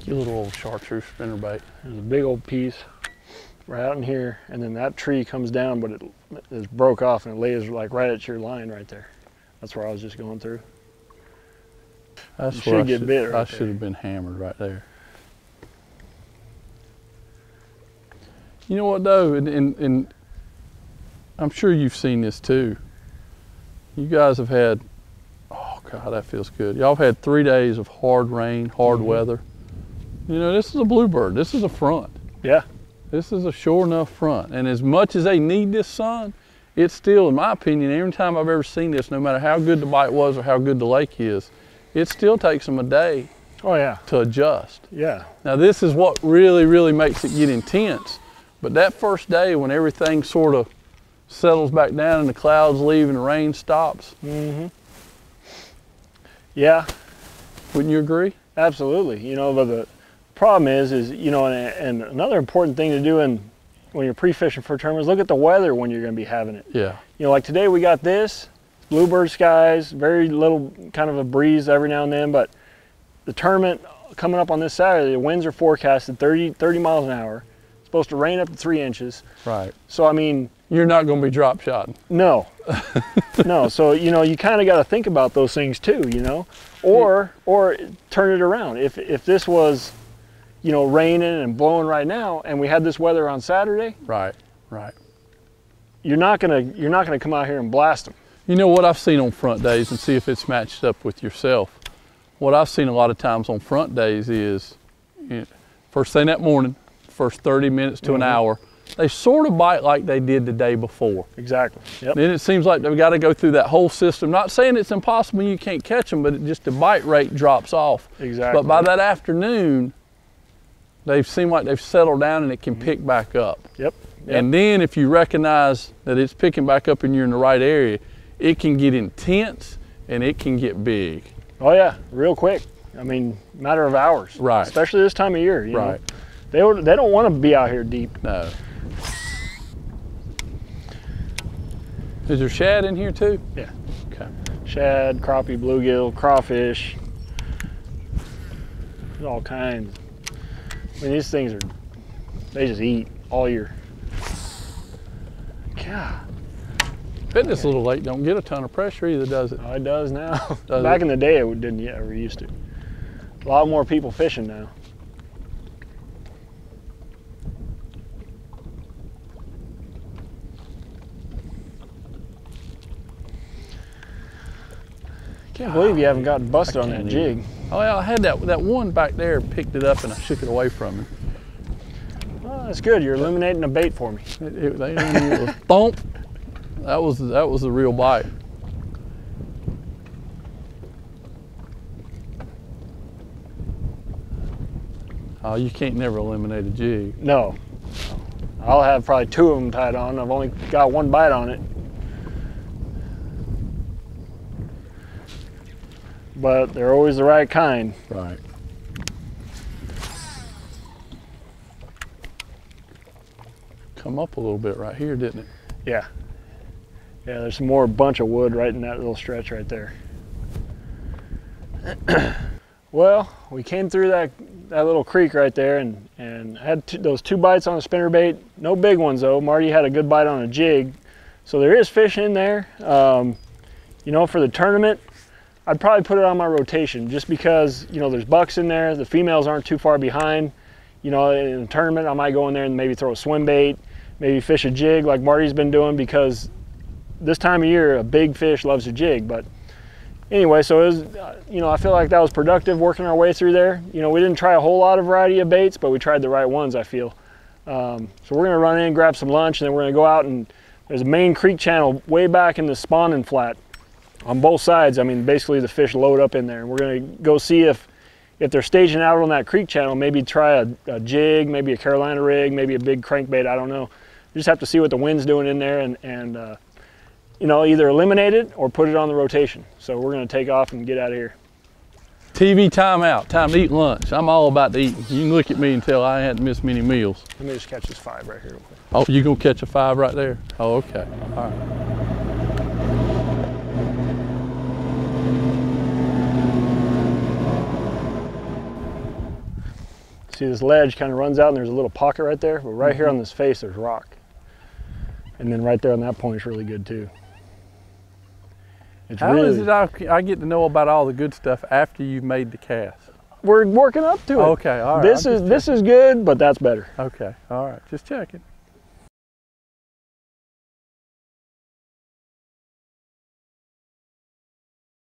sneaky little old chartreuse spinnerbait. There's a big old piece right out in here, and then that tree comes down, but it broke off and it lays like right at your line right there. That's where I was just going through. That's you where should get bit right I should have been hammered right there. You know what though, and I'm sure you've seen this too. You guys have had, oh God, that feels good. Y'all have had 3 days of hard rain, hard weather. You know, this is a bluebird. This is a front. Yeah. This is a sure enough front. And as much as they need this sun, it's still, in my opinion, every time I've ever seen this, no matter how good the bite was or how good the lake is, it still takes them a day to adjust. Yeah. Now this is what really, really makes it get intense. But that first day when everything sort of settles back down and the clouds leave and the rain stops. Yeah. Wouldn't you agree? Absolutely. You know, but the problem is you know, and another important thing to do when you're pre-fishing for tournaments, look at the weather when you're going to be having it. Yeah. You know, like today we got this, bluebird skies, very little kind of a breeze every now and then, but the tournament coming up on this Saturday, the winds are forecasted 30 miles an hour. It's supposed to rain up to 3 inches. Right. So, I mean, you're not going to be drop shotting. No. No. So, you know, you kind of got to think about those things too, you know, or turn it around. If this was, you know, raining and blowing right now and we had this weather on Saturday. Right. Right. You're not going to come out here and blast them. You know what I've seen on front days, and see if it's matched up with yourself. What I've seen a lot of times on front days is, you know, first thing that morning, first 30 minutes to an hour, they sort of bite like they did the day before. Exactly. Yep. Then it seems like they've got to go through that whole system. Not saying it's impossible you can't catch them, but just the bite rate drops off. Exactly. But by that afternoon, they seem like they've settled down and it can pick back up. Yep. And then if you recognize that it's picking back up and you're in the right area, it can get intense and it can get big. Oh yeah, real quick. I mean, matter of hours. Right. Especially this time of year. You right. know? They don't want to be out here deep. No. Is there shad in here too? Yeah. Okay. Shad, crappie, bluegill, crawfish. There's all kinds. I mean, these things they just eat all year. God. Bet this little lake don't get a ton of pressure either, does it? Oh, it does now. Does Back it? in the day, it didn't yet. We used to. A lot more people fishing now. Can't believe you haven't gotten busted on that jig. Oh yeah, I had that one back there, picked it up and I shook it away from him. Oh, that's good. You're eliminating a bait for me. It was thump. That was the real bite. Oh, you can't never eliminate a jig. No. I'll have probably 2 of them tied on. I've only got 1 bite on it. But they're always the right kind. Right. Come up a little bit right here, didn't it? Yeah. Yeah, there's some more bunch of wood right in that little stretch right there. Well, we came through that little creek right there and had those 2 bites on a spinnerbait. No big ones though. Marty had a good bite on a jig. So there is fish in there. You know, for the tournament, I'd probably put it on my rotation just because, you know, there's bucks in there. The females aren't too far behind. You know, in a tournament, I might go in there and maybe throw a swim bait, maybe fish a jig like Marty's been doing, because this time of year, a big fish loves a jig. But anyway, so it was, you know, I feel like that was productive working our way through there. You know, we didn't try a whole lot of variety of baits, but we tried the right ones, I feel. So we're gonna run in, grab some lunch, and then we're gonna go out, and there's a main creek channel way back in the spawning flat on both sides. I mean, basically the fish load up in there, and we're gonna go see if they're staging out on that creek channel, maybe try a jig, maybe a Carolina rig, maybe a big crankbait, I don't know. We just have to see what the wind's doing in there and you know, either eliminate it or put it on the rotation. So we're gonna take off and get out of here. TV timeout, time to eat lunch. I'm all about to eat. You can look at me and tell I hadn't missed many meals. Let me just catch this 5 right here real quick. Oh, you gonna catch a 5 right there? Oh, okay, all right. See this ledge kind of runs out and there's a little pocket right there, but right here on this face there's rock. And then right there on that point is really good too. It's How is it I get to know about all the good stuff after you've made the cast? We're working up to it. Okay, all right. This is good, but that's better. Okay, all right, just checking.